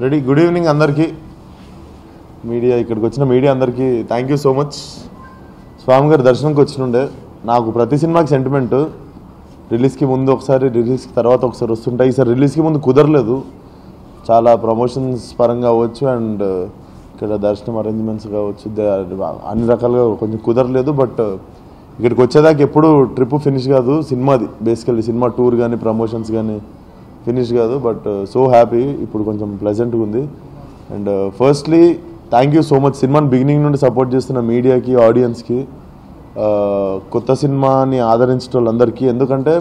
Ready. Good evening అందరికీ, media ఇక్కడికి వచ్చిన మీడియా అందరికీ థ్యాంక్ యూ సో మచ్. స్వామి గారి దర్శనంకి వచ్చినుండే. నాకు ప్రతి సినిమాకి సెంటిమెంట్, రిలీజ్కి ముందు ఒకసారి, రిలీజ్కి తర్వాత ఒకసారి వస్తుంటాయి. ఈసారి రిలీజ్కి ముందు కుదరలేదు, చాలా ప్రమోషన్స్ పరంగా అవ్వచ్చు అండ్ ఇక్కడ దర్శనం అరేంజ్మెంట్స్ కావచ్చు, అన్ని రకాలుగా కొంచెం కుదరలేదు. బట్ ఇక్కడికి వచ్చేదాకా ఎప్పుడు ట్రిప్ ఫినిష్ కాదు సినిమాది. బేసికల్లీ సినిమా టూర్ కానీ ప్రమోషన్స్ కానీ ఫినిష్ కాదు. బట్ సో హ్యాపీ, ఇప్పుడు కొంచెం ప్లెజెంట్గా ఉంది. And firstly thank you so much సినిమాని బిగినింగ్ నుండి సపోర్ట్ చేస్తున్న మీడియాకి, ఆడియన్స్కి, కొత్త సినిమాని ఆదరించిన వాళ్ళందరికీ. ఎందుకంటే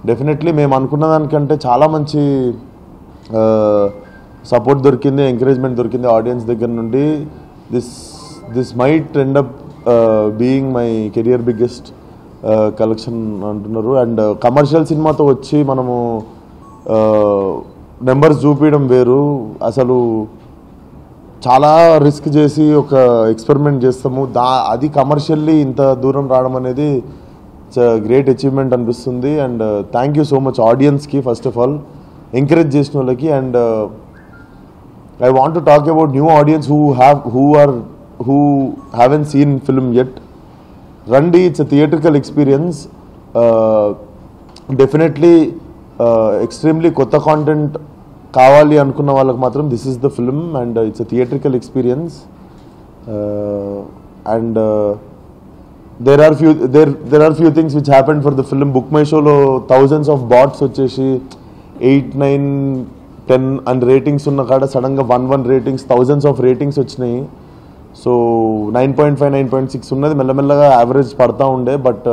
డెఫినెట్లీ మేము అనుకున్న దానికంటే చాలా మంచి సపోర్ట్ దొరికింది, ఎంకరేజ్మెంట్ దొరికింది ఆడియన్స్ దగ్గర నుండి. This might end up being my career biggest collection అంటున్నారు. అండ్ కమర్షియల్ సినిమాతో వచ్చి మనము నెంబర్స్ చూపించడం వేరు, అసలు చాలా రిస్క్ చేసి ఒక ఎక్స్పెరిమెంట్ చేస్తాము, అది కమర్షియల్లీ ఇంత దూరం రావడం అనేది గ్రేట్ అచీవ్మెంట్ అనిపిస్తుంది. And thank you so much ఆడియన్స్కి, ఫస్ట్ ఆఫ్ ఆల్ ఎంకరేజ్ చేసిన వాళ్ళకి. And I want to talk about new audience who haven't seen film yet. Randi, it's a theatrical experience. Definitely extremely kotta content kavali anukunna vallaku matram this is the film, and it's a theatrical experience. And there are few things which happened for the film. Book My Show lo thousands of bots వచ్చేసి 8, 9, 10 and ratings ఉన్న కాడ sudden గా 1 ratings, thousands of ratings వచ్చినాయి. So 9.5, 9.6 ఉన్నది మెల్లమెల్లగా average పడతా ఉండే. But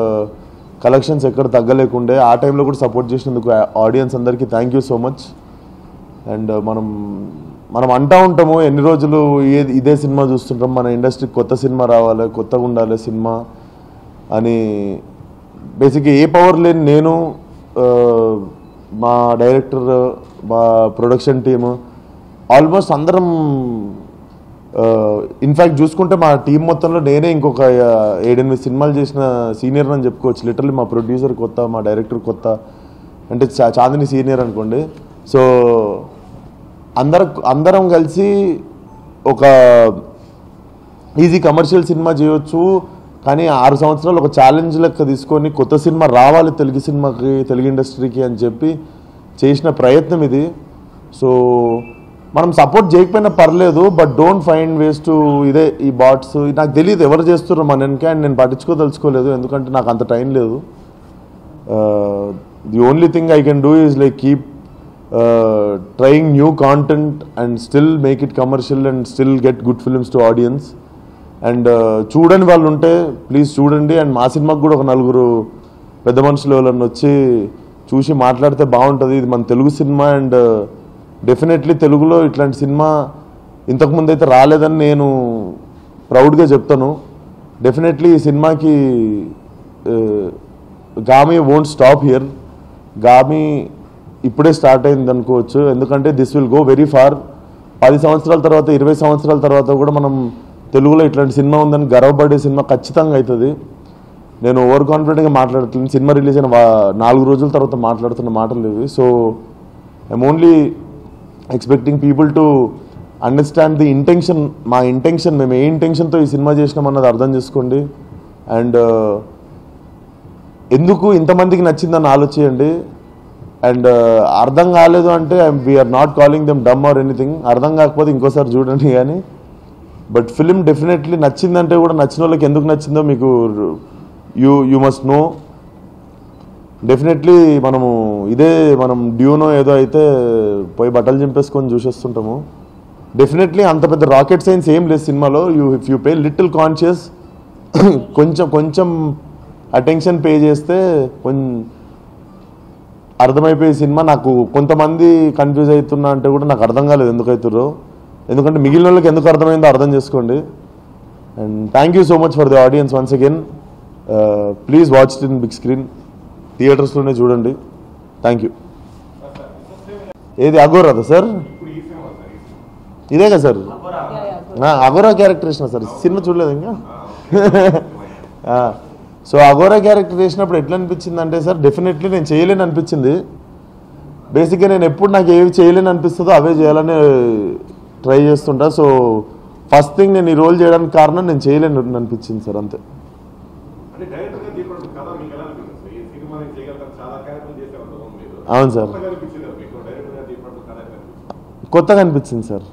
collections ఎక్కడ తగ్గలేకుండే. ఆ టైంలో కూడా సపోర్ట్ చేసినందుకు ఆడియన్స్ అందరికీ thank you so much. And మనం అంటూ ఉంటాము ఎన్ని రోజులు ఇదే సినిమా చూస్తుంటాం, మన ఇండస్ట్రీకి కొత్త సినిమా రావాలి, కొత్తగా ఉండాలి సినిమా అని. బేసిక్గా ఏ పవర్ లేని నేను, మా డైరెక్టర్, మా ప్రొడక్షన్ టీము, ఆల్మోస్ట్ అందరం, ఇన్ఫ్యాక్ట్ చూసుకుంటే మా టీం మొత్తంలో నేనే ఇంకొక 7-8 సినిమాలు చేసిన సీనియర్ అని చెప్పుకోవచ్చు. లిటరల్లీ మా ప్రొడ్యూసర్ కొత్త, మా డైరెక్టర్ కొత్త, అంటే చాందిని సీనియర్ అనుకోండి. సో అందరం కలిసి ఒక ఈజీ కమర్షియల్ సినిమా చేయొచ్చు, కానీ 6 సంవత్సరాలు ఒక ఛాలెంజ్ లెక్క తీసుకొని కొత్త సినిమా రావాలి తెలుగు సినిమాకి, తెలుగు ఇండస్ట్రీకి అని చెప్పి చేసిన ప్రయత్నం ఇది. సో మనం సపోర్ట్ చేయకపోయినా పర్లేదు, but don't find ways to ఇదే ఈ బాట్స్. నాకు తెలియదు ఎవరు చేస్తున్నారు మన వెనక, అండ్ నేను పట్టించుకోదలుచుకోలేదు, ఎందుకంటే నాకు అంత టైం లేదు. The only thing I can do is like keep trying new content and still make it commercial and still get good films to audience. And చూడని వాళ్ళు ఉంటే ప్లీజ్ చూడండి. అండ్ మా సినిమాకి కూడా ఒక 4 పెద్ద మనుషులు ఎవరన్నా వచ్చి చూసి మాట్లాడితే బాగుంటుంది. ఇది మన తెలుగు సినిమా, అండ్ డెఫినెట్లీ తెలుగులో ఇట్లాంటి సినిమా ఇంతకుముందు అయితే రాలేదని నేను ప్రౌడ్గా చెప్తాను. డెఫినెట్లీ ఈ సినిమాకి Gaami won't stop here. Gaami ఇప్పుడే స్టార్ట్ అయింది అనుకోవచ్చు, ఎందుకంటే this will go very far. 10 సంవత్సరాల తర్వాత, 20 సంవత్సరాల తర్వాత కూడా మనం తెలుగులో ఇట్లాంటి సినిమా ఉందని గర్వపడే సినిమా ఖచ్చితంగా అవుతుంది. నేను ఓవర్ కాన్ఫిడెంట్గా మాట్లాడుతున్నాను. సినిమా రిలీజ్ అయిన 4 రోజుల తర్వాత మాట్లాడుతున్న మాటలు ఇవి. So I'm only expecting people to understand the intention. మా ఇంటెన్షన్, మేము ఏ ఇంటెన్షన్తో ఈ సినిమా చేసినాం అన్నది అర్థం చేసుకోండి. అండ్ ఎందుకు ఇంతమందికి నచ్చిందని ఆలోచించండి. అండ్ అర్థం కాలేదు అంటే we are not calling them dumb or anything. అర్థం కాకపోతే ఇంకోసారి చూడండి కానీ. బట్ ఫిలిం డెఫినెట్లీ నచ్చిందంటే కూడా నచ్చిన వాళ్ళకి ఎందుకు నచ్చిందో మీకు యూ మస్ట్ నో. డెఫినెట్లీ మనం డ్యూనో ఏదో అయితే పోయి బట్టలు చింపేసుకొని చూసేస్తుంటాము. డెఫినెట్లీ అంత పెద్ద రాకెట్ సైన్స్ ఏం లేదు సినిమాలో. If you pay little conscious, కొంచెం అటెన్షన్ పే చేస్తే అర్థమైపోయే సినిమా. నాకు కొంతమంది కన్ఫ్యూజ్ అవుతున్నా అంటే కూడా నాకు అర్థం కాలేదు ఎందుకు అవుతారో, ఎందుకంటే మిగిలిన వాళ్ళకి ఎందుకు అర్థమైందో అర్థం చేసుకోండి. And thank you so much for the audience once again. Please watch it in big screen, థియేటర్స్లోనే చూడండి. Thank you. ఏది అఘోరాదా సార్? ఇదే కదా సార్, అఘోరా క్యారెక్టర్ వేసిన సార్. సినిమా చూడలేదు ఇంకా. సో అఘోరా క్యారెక్టర్ వేసినప్పుడు ఎట్లా అనిపించింది అంటే సార్, డెఫినెట్లీ నేను చేయలేని అనిపించింది. బేసిక్గా నేను ఎప్పుడు నాకు ఏవి చేయలేని అనిపిస్తుందో అవే చేయాలని ట్రై చేస్తుంటా. సో ఫస్ట్ థింగ్ నేను ఈ రోల్ చేయడానికి కారణం నేను చేయలేను అనిపించింది సార్, అంతే. అవును సార్, కొత్తగా అనిపించింది సార్,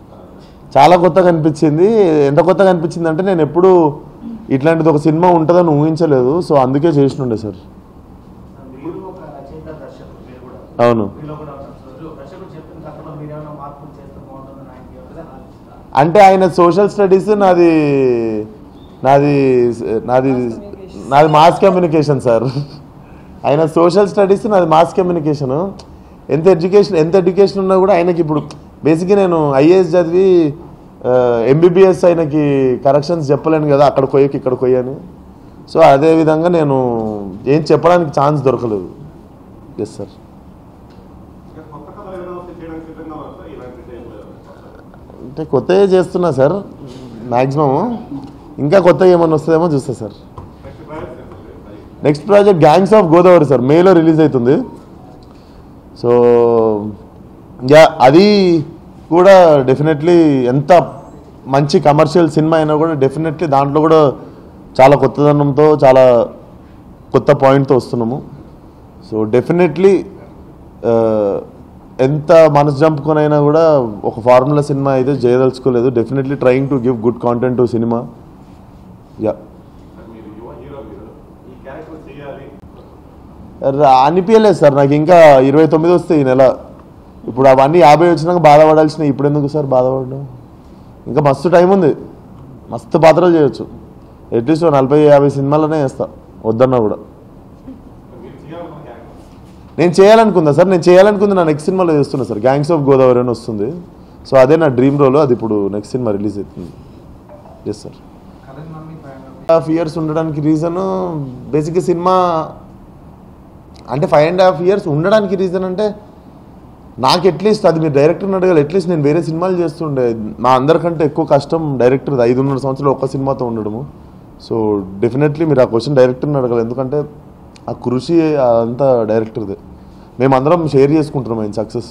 చాలా కొత్తగా అనిపించింది. ఎంత కొత్తగా అనిపించింది అంటే నేను ఎప్పుడు ఇట్లాంటిది ఒక సినిమా ఉంటుందని ఊహించలేదు. సో అందుకే చేసినుండే సార్. అవును, అంటే ఆయన సోషల్ స్టడీస్, నాది నాది నాది నాది మాస్ కమ్యూనికేషన్ సార్. ఆయన సోషల్ స్టడీస్, నాది మాస్ కమ్యూనికేషన్. ఎంత ఎడ్యుకేషన్ ఉన్నా కూడా ఆయనకి ఇప్పుడు బేసిక్గా నేను ఐఏఎస్ చదివి ఎంబీబీఎస్ ఆయనకి కరెక్షన్స్ చెప్పలేను కదా, అక్కడ కొయ్యకి ఇక్కడ కొయ్యని. సో అదేవిధంగా నేను ఏం చెప్పడానికి ఛాన్స్ దొరకలేదు. Yes sir. అంటే కొత్తగా చేస్తున్నా సార్, మ్యాక్సిమం. ఇంకా కొత్తగా ఏమన్నా వస్తుందేమో చూస్తా sir. Next project gangs of Godavari sir, మేలో రిలీజ్ అవుతుంది. సో యా, అది కూడా డెఫినెట్లీ ఎంత మంచి కమర్షియల్ సినిమా అయినా కూడా డెఫినెట్లీ దాంట్లో కూడా చాలా కొత్తదనంతో, చాలా కొత్త పాయింట్తో వస్తున్నాము. సో డెఫినెట్లీ ఎంత మనసు జంపుకొనైనా కూడా ఒక ఫార్ములా సినిమా అయితే చేయదలుచుకోలేదు. Definitely trying to give good content to cinema. Yeah, అనిపించలేదు సార్ నాకు. ఇంకా 29 వస్తాయి ఈ నెల. ఇప్పుడు అవన్నీ 50 వచ్చినాక బాధపడాల్సినవి. ఇప్పుడు ఎందుకు సార్ బాధపడడం? ఇంకా మస్తు టైం ఉంది, మస్తు పాత్రలు చేయొచ్చు. అట్లీస్ట్ 40-50 సినిమాలనే వేస్తా వద్దన్నా కూడా. నేను చేయాలనుకుందా సార్, నేను చేయాలనుకుంది నా నెక్స్ట్ సినిమాలో చేస్తున్నా సార్. గ్యాంగ్స్ ఆఫ్ గోదావరి అని వస్తుంది. సో అదే నా డ్రీమ్ రోల్. అది ఇప్పుడు నెక్స్ట్ సినిమా రిలీజ్ అవుతుంది. Yes sir. 5.5 years ఉండడానికి రీజను బేసిక్గా సినిమా అంటే 5.5 years ఉండడానికి రీజన్ అంటే నాకు అట్లీస్ట్ అది మీరు డైరెక్టర్ని అడగాలి. అట్లీస్ట్ నేను వేరే సినిమాలు చేస్తుండే. మా అందరికంటే ఎక్కువ కష్టం డైరెక్టర్ 5.5 సంవత్సరాలు ఒక్క సినిమాతో ఉండడము. సో డెఫినెట్లీ మీరు ఆ క్వశ్చన్ డైరెక్టర్ని అడగాలి. ఎందుకంటే ఆ కృషి అంతా డైరెక్టర్దే. మేమందరం షేర్ చేసుకుంటున్నాం ఆయన సక్సెస్.